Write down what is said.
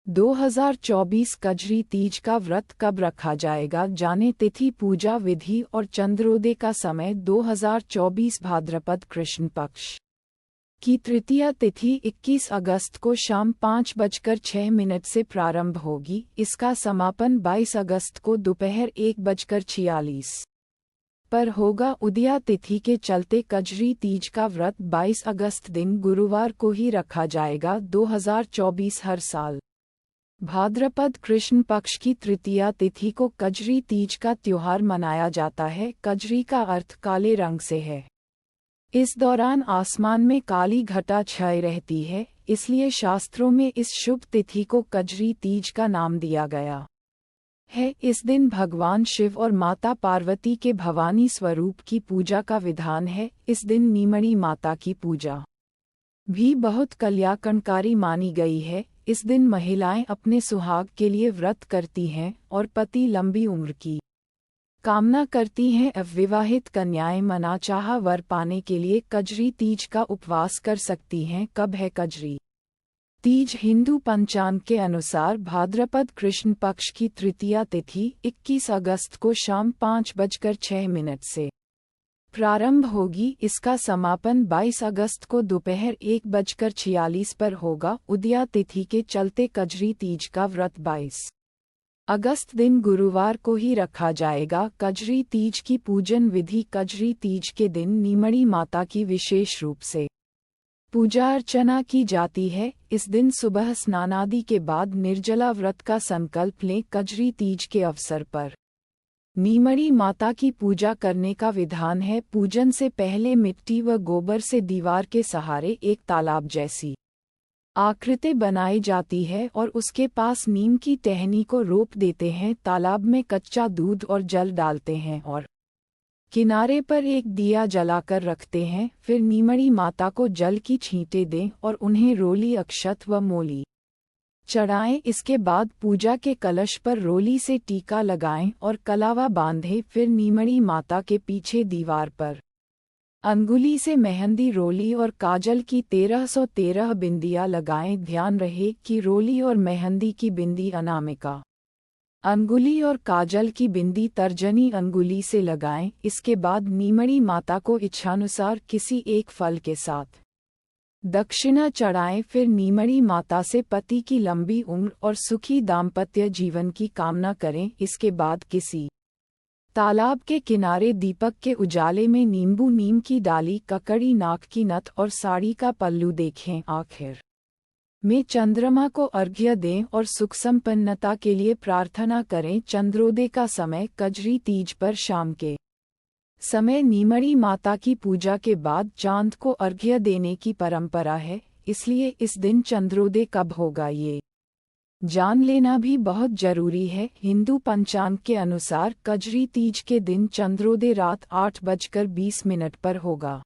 2024 कजरी तीज का व्रत कब रखा जाएगा, जाने तिथि, पूजा विधि और चंद्रोदय का समय। 2024 भाद्रपद कृष्ण पक्ष की तृतीया तिथि 21 अगस्त को शाम 5:06 से प्रारंभ होगी। इसका समापन 22 अगस्त को दोपहर 1:46 पर होगा। उदया तिथि के चलते कजरी तीज का व्रत 22 अगस्त दिन गुरुवार को ही रखा जाएगा। 2024 हर साल भाद्रपद कृष्ण पक्ष की तृतीया तिथि को कजरी तीज का त्योहार मनाया जाता है। कजरी का अर्थ काले रंग से है। इस दौरान आसमान में काली घटा छाई रहती है, इसलिए शास्त्रों में इस शुभ तिथि को कजरी तीज का नाम दिया गया है। इस दिन भगवान शिव और माता पार्वती के भवानी स्वरूप की पूजा का विधान है। इस दिन नीमणी माता की पूजा भी बहुत कल्याणकारी मानी गई है। इस दिन महिलाएं अपने सुहाग के लिए व्रत करती हैं और पति लंबी उम्र की कामना करती हैं। अविवाहित कन्याएं मनाचाहा वर पाने के लिए कजरी तीज का उपवास कर सकती हैं। कब है कजरी तीज? हिंदू पंचांग के अनुसार भाद्रपद कृष्ण पक्ष की तृतीया तिथि 21 अगस्त को शाम 5:06 से प्रारंभ होगी। इसका समापन 22 अगस्त को दोपहर 1:46 पर होगा। उदया तिथि के चलते कजरी तीज का व्रत 22 अगस्त दिन गुरुवार को ही रखा जाएगा। कजरी तीज की पूजन विधि। कजरी तीज के दिन नीमणी माता की विशेष रूप से पूजा अर्चना की जाती है। इस दिन सुबह स्नानादि के बाद निर्जला व्रत का संकल्प लें। कजरी तीज के अवसर पर नीमणी माता की पूजा करने का विधान है। पूजन से पहले मिट्टी व गोबर से दीवार के सहारे एक तालाब जैसी आकृति बनाई जाती है और उसके पास नीम की टहनी को रोप देते हैं। तालाब में कच्चा दूध और जल डालते हैं और किनारे पर एक दिया जलाकर रखते हैं। फिर नीमणी माता को जल की छींटे दें और उन्हें रोली, अक्षत व मोली चढ़ाएं। इसके बाद पूजा के कलश पर रोली से टीका लगाएं और कलावा बांधें। फिर नीमणी माता के पीछे दीवार पर अंगुली से मेहंदी, रोली और काजल की 1313 बिंदियां लगाएं। ध्यान रहे कि रोली और मेहंदी की बिंदी अनामिका अंगुली और काजल की बिंदी तर्जनी अंगुली से लगाएं। इसके बाद नीमणी माता को इच्छानुसार किसी एक फल के साथ दक्षिणा चढ़ाएं। फिर नीमणी माता से पति की लंबी उम्र और सुखी दाम्पत्य जीवन की कामना करें। इसके बाद किसी तालाब के किनारे दीपक के उजाले में नींबू, नीम की डाली, ककड़ी, नाक की नथ और साड़ी का पल्लू देखें। आखिर में चंद्रमा को अर्घ्य दें और सुख संपन्नता के लिए प्रार्थना करें। चंद्रोदय का समय कजरी तीज पर शाम के समय नीमणी माता की पूजा के बाद चांद को अर्घ्य देने की परंपरा है, इसलिए इस दिन चंद्रोदय कब होगा ये जान लेना भी बहुत जरूरी है। हिंदू पंचांग के अनुसार कजरी तीज के दिन चंद्रोदय रात 8:20 पर होगा।